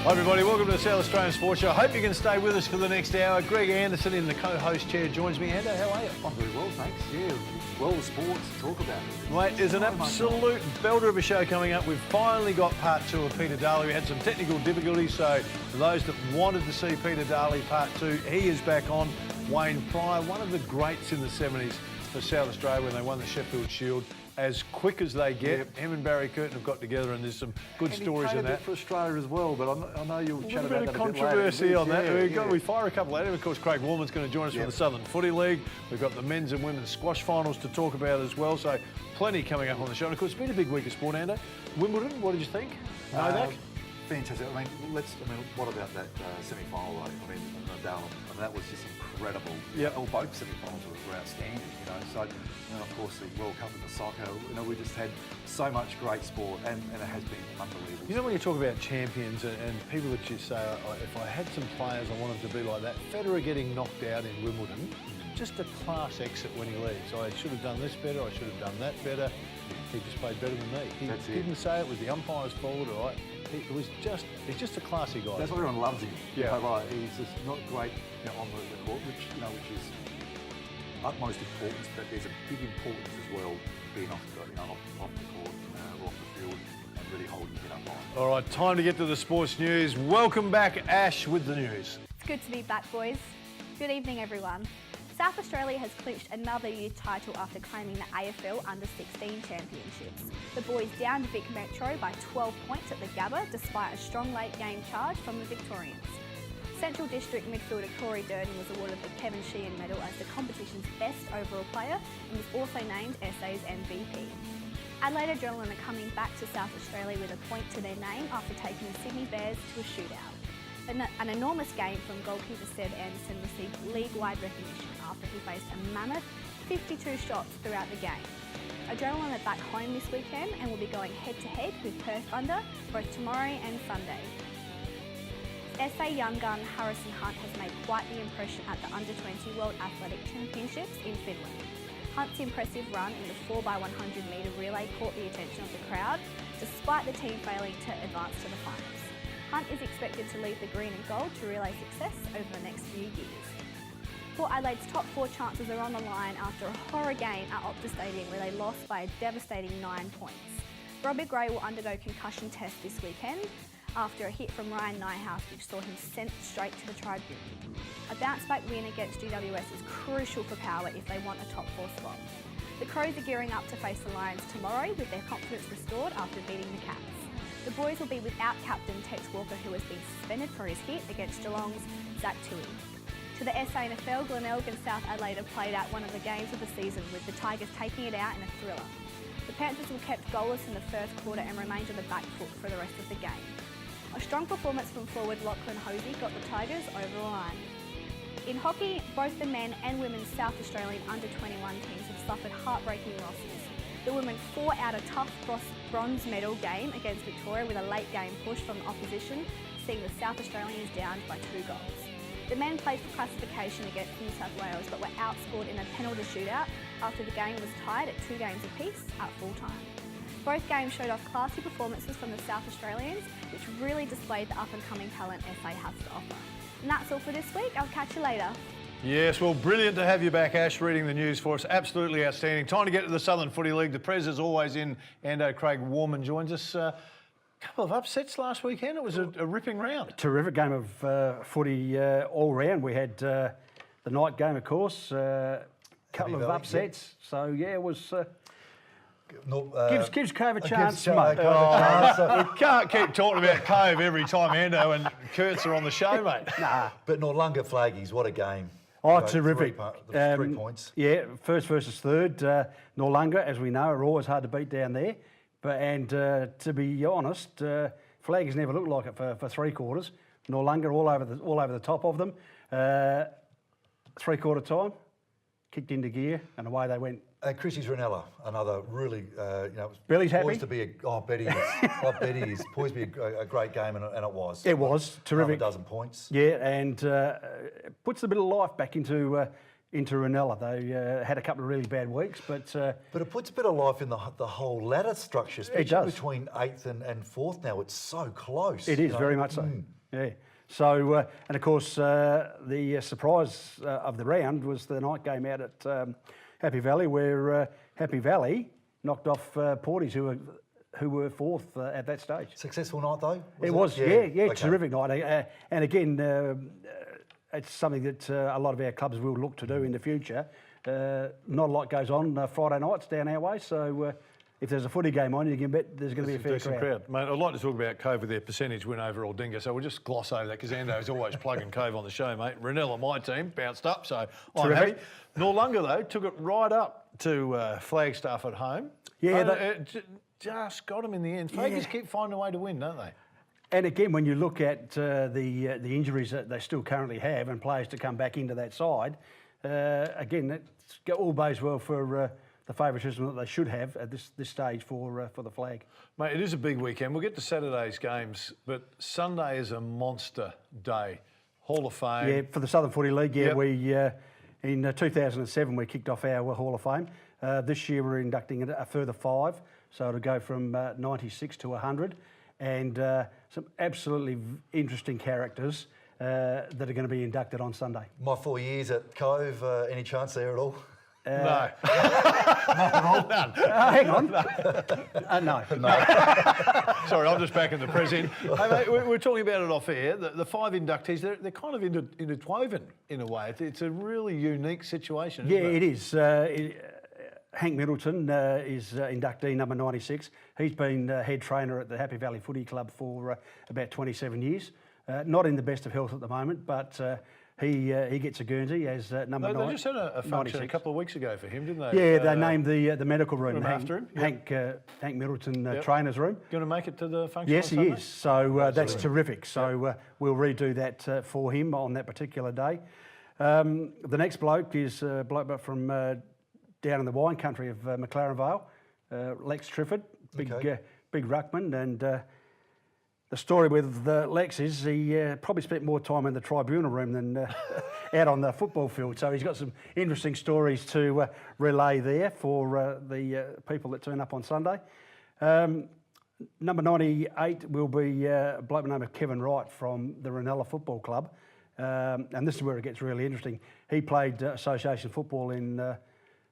Hi everybody, welcome to the South Australian Sports Show. I hope you can stay with us for the next hour. Greg Anderson in the co-host chair joins me. Ando, how are you? I'm very well, thanks. Yeah, world of sports to talk about it. Mate, there's an absolute belter of a show coming up. We've finally got part two of Peter Daly. We had some technical difficulties, so for those that wanted to see Peter Daly part two, he is back on. Wayne Pryor, one of the greats in the 70s for South Australia when they won the Sheffield Shield. As quick as they get, him and Barry Curtin have got together, and there's some good stories in that. A bit for Australia as well, but I know you'll chat about that a bit later. A bit of controversy on that. We fire a couple later. Of course, Craig Warman's going to join us from the Southern Footy League. We've got the men's and women's squash finals to talk about as well. So plenty coming up on the show. And of course, it's been a big week of sport, Ando. Wimbledon, what did you think? Novak? Fantastic. What about that semi-final? Nadal. That was just incredible. Yep. Both semi-finals were outstanding. So, and of course the World Cup in the soccer. We just had so much great sport, and it has been unbelievable. When you talk about champions and people that you say, if I had some players, I wanted to be like that. Federer getting knocked out in Wimbledon, just a class exit when he leaves. I should have done this better. I should have done that better. He just played better than me. He didn't say it was the umpire's fault, all right? He's just a classy guy. That's why everyone loves him. Yeah. He's just not great on the court, which is utmost importance, but there's a big importance as well being off the court, or off the field, and really holding it up on. All right, time to get to the sports news. Welcome back, Ash, with the news. It's good to be back, boys. Good evening, everyone. South Australia has clinched another youth title after claiming the AFL Under-16 Championships. The boys downed Vic Metro by 12 points at the Gabba, despite a strong late-game charge from the Victorians. Central District midfielder Corey Durden was awarded the Kevin Sheehan Medal as the competition's best overall player and was also named SA's MVP. Adelaide Adrenaline are coming back to South Australia with a point to their name after taking the Sydney Bears to a shootout. An enormous game from goalkeeper Seb Anderson received league-wide recognition after he faced a mammoth 52 shots throughout the game. Adrenaline are back home this weekend and will be going head-to-head with Perth Thunder both tomorrow and Sunday. SA young gun Harrison Hunt has made quite the impression at the Under-20 World Athletic Championships in Finland. Hunt's impressive run in the 4x100 metre relay caught the attention of the crowd, despite the team failing to advance to the finals. Hunt is expected to lead the green and gold to relay success over the next few years. Port Adelaide's top four chances are on the line after a horror game at Optus Stadium where they lost by a devastating 9 points. Robbie Gray will undergo concussion test this weekend after a hit from Ryan Nyhouse which saw him sent straight to the tribune. A bounce-back win against GWS is crucial for Power if they want a top four spot. The Crows are gearing up to face the Lions tomorrow with their confidence restored after beating the Cats. The boys will be without captain Tex Walker, who has been suspended for his hit against Geelong's Zach Tui. To the SANFL, Glenelg and South Adelaide have played out one of the games of the season, with the Tigers taking it out in a thriller. The Panthers were kept goalless in the first quarter and remained on the back foot for the rest of the game. A strong performance from forward Lachlan Hosey got the Tigers over the line. In hockey, both the men and women's South Australian under-21 teams have suffered heartbreaking losses. The women fought out a tough bronze medal game against Victoria with a late game push from the opposition, seeing the South Australians downed by 2 goals. The men played for classification against New South Wales but were outscored in a penalty shootout after the game was tied at 2 games apiece at full time. Both games showed off classy performances from the South Australians, which really displayed the up-and-coming talent SA has to offer. And that's all for this week. I'll catch you later. Yes, well, brilliant to have you back, Ash, reading the news for us. Absolutely outstanding. Time to get to the Southern Footy League. The Prez is always in, and Craig Warman joins us. Couple of upsets last weekend. It was a ripping round. Terrific game of footy all round. We had the night game, of course, couple of upsets. Yeah. So, yeah, it was... gives Cove a chance, mate. We can't keep talking about Cove every time Ando and Kurtz are on the show, mate. Nah. But Norlunga Flaggies, what a game. Oh, terrific. 3 points. Yeah, first versus third. Norlunga, as we know, are always hard to beat down there. And to be honest, Flaggies never looked like it for 3 quarters. Norlunga all over the top of them. 3-quarter time, kicked into gear, and away they went. Chrissy's Ranella, another really, Billy's happy. Poised to be Betty is. Betty is poised to be a great game, and it was. It was terrific. A dozen points. Yeah, and puts a bit of life back into Ranella. They had a couple of really bad weeks, but it puts a bit of life in the whole ladder structure, especially between 8th and 4th now. It's so close. It is very much so. Yeah. So, and of course, the surprise of the round was the night game out at Happy Valley, where Happy Valley knocked off Porties, who were fourth at that stage. Successful night though? It was, yeah, okay. Terrific night. And again, it's something that a lot of our clubs will look to do in the future. Not a lot goes on Friday nights down our way, so if there's a footy game on, you can bet there's going to be a fair crowd. Mate, I'd like to talk about Cove with their percentage win over Aldinga, so we'll just gloss over that because Ando's always plugging Cove on the show, mate. Ranella, my team, bounced up, so I'm happy. Noarlunga, though, took it right up to Flagstaff at home. Yeah, just got them in the end. Flaggies keep finding a way to win, don't they? And again, when you look at the injuries that they still currently have and players to come back into that side, again, it all bodes well for the favouritism that they should have at this stage for the flag. Mate, it is a big weekend. We'll get to Saturday's games, but Sunday is a monster day. Hall of Fame. Yeah, for the Southern Footy League, we in 2007 we kicked off our Hall of Fame. This year we're inducting a further 5, so it'll go from 96 to 100, and some absolutely interesting characters that are going to be inducted on Sunday. My 4 years at Cove, any chance there at all? No. None at all? None. Hang on. No. Sorry, I'm just back in the present. Hey, mate, we're talking about it off air. The 5 inductees, they're kind of interwoven in a way. It's a really unique situation, isn't it is. Hank Middleton is inductee number 96. He's been head trainer at the Happy Valley Footy Club for about 27 years. Not in the best of health at the moment, but he gets a Guernsey as number 9. They just had a function 96. A couple of weeks ago for him, didn't they? Yeah, they named the medical room after him. Hank Middleton trainer's room. Going to make it to the function? Yes, he is. So that's terrific. So we'll redo that for him on that particular day. The next bloke is a bloke from down in the wine country of McLaren Vale, Lex Trifford, big ruckman, and the story with Lex is he probably spent more time in the tribunal room than out on the football field. So he's got some interesting stories to relay there for the people that turn up on Sunday. Number 98 will be a bloke by the name of Kevin Wright from the Ranella Football Club. And this is where it gets really interesting. He played association football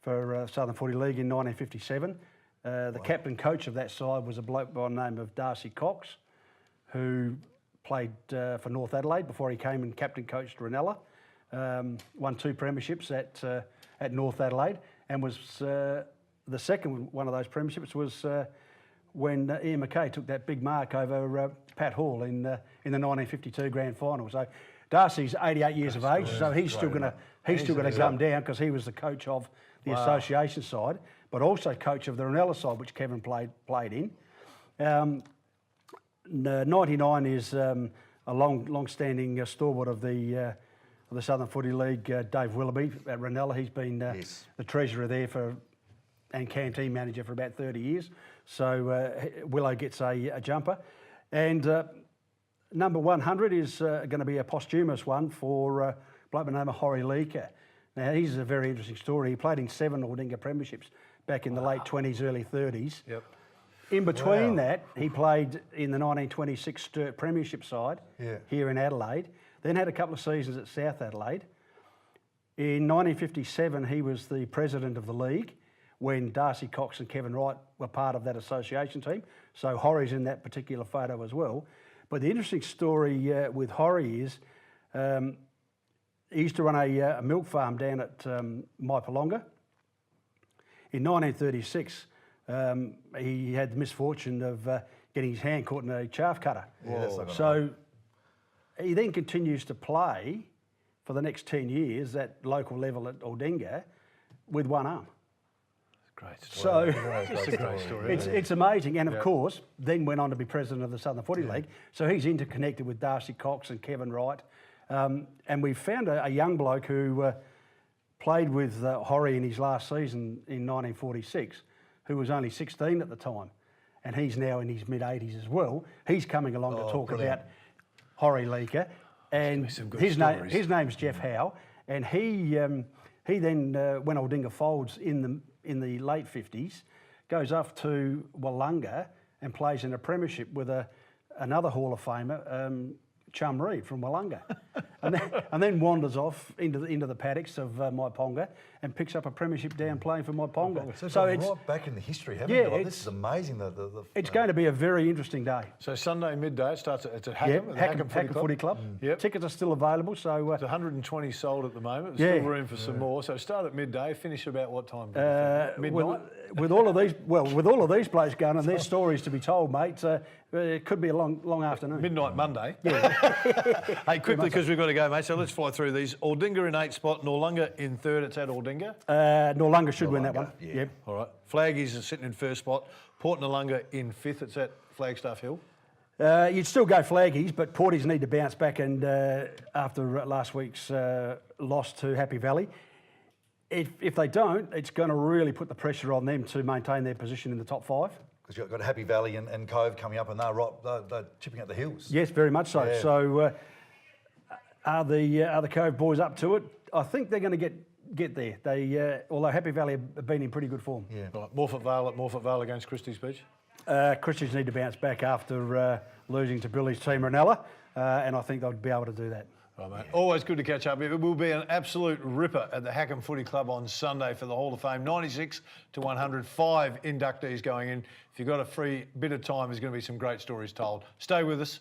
for Southern Footy League in 1957. The captain coach of that side was a bloke by the name of Darcy Cox, who played for North Adelaide before he came and captain coached Ranella. Won 2 premierships at North Adelaide, and was the second one of those premierships was when Ian McKay took that big mark over Pat Hall in the 1952 grand final. So Darcy's 88 years of age, so he's still going to come down because he was the coach of the association side, but also coach of the Ranella side, which Kevin played in. 99 is a long-standing stalwart of the Southern Footy League, Dave Willoughby at Ranella. He's been the treasurer there and canteen manager for about 30 years. So Willow gets a jumper. And number 100 is going to be a posthumous one for a bloke by the name of Horry Leaker. Now, he's a very interesting story. He played in 7 Aldinga premierships back in the late 20s, early 30s. Yep. In between that, he played in the 1926 Sturt Premiership side here in Adelaide, then had a couple of seasons at South Adelaide. In 1957, he was the president of the league when Darcy Cox and Kevin Wright were part of that association team. So Horry's in that particular photo as well. But the interesting story with Horry is he used to run a milk farm down at Maipalonga. In 1936, he had the misfortune of getting his hand caught in a chaff cutter. So he then continues to play for the next 10 years at local level at Aldinga with one arm. Great story. So it's a great story. It's amazing, and of course, then went on to be president of the Southern Footy League. So he's interconnected with Darcy Cox and Kevin Wright, and we found a young bloke who played with Horry in his last season in 1946, who was only 16 at the time, and he's now in his mid-80s as well. He's coming along to talk about Horry Leaker, and his name's Jeff Howe, and he then when Aldinga folds in the late 50s, goes off to Wollonga and plays in a premiership with another Hall of Famer, Chum Reed from Willunga, and then wanders off into the paddocks of Maiponga and picks up a premiership down playing for Maiponga. So it's right back in the history, haven't yeah, you? Like, this is amazing. It's going to be a very interesting day. So Sunday midday, it starts at Hackham, Hackham Footy Club. Yep. Tickets are still available, so It's 120 sold at the moment. There's still room for some more. So start at midday, finish about what time? Midnight. With all of these blokes going and their stories to be told, mate, it could be a long afternoon. Midnight Monday. Yeah. Hey, quickly, because we've got to go, mate, so let's fly through these. Aldinga in 8th spot, Noarlunga in 3rd. It's at Aldinga. Noarlunga should win that one. Yeah. Yep. All right. Flaggies are sitting in 1st spot. Port Noarlunga in 5th. It's at Flagstaff Hill. You'd still go Flaggies, but Porties need to bounce back, and after last week's loss to Happy Valley, if they don't, it's going to really put the pressure on them to maintain their position in the top 5. Because you've got Happy Valley and Cove coming up, and they're chipping at the hills. Yes, very much so. Yeah. So are the Cove boys up to it? I think they're going to get there. They although Happy Valley have been in pretty good form. Yeah. Right. Morphett Vale against Christie's Beach. Christians need to bounce back after losing to Billy's team Ranella, and I think they'll be able to do that. Oh, mate. Always good to catch up. It will be an absolute ripper at the Hackham Footy Club on Sunday for the Hall of Fame. 96 to 105 inductees going in. If you've got a free bit of time, there's going to be some great stories told. Stay with us.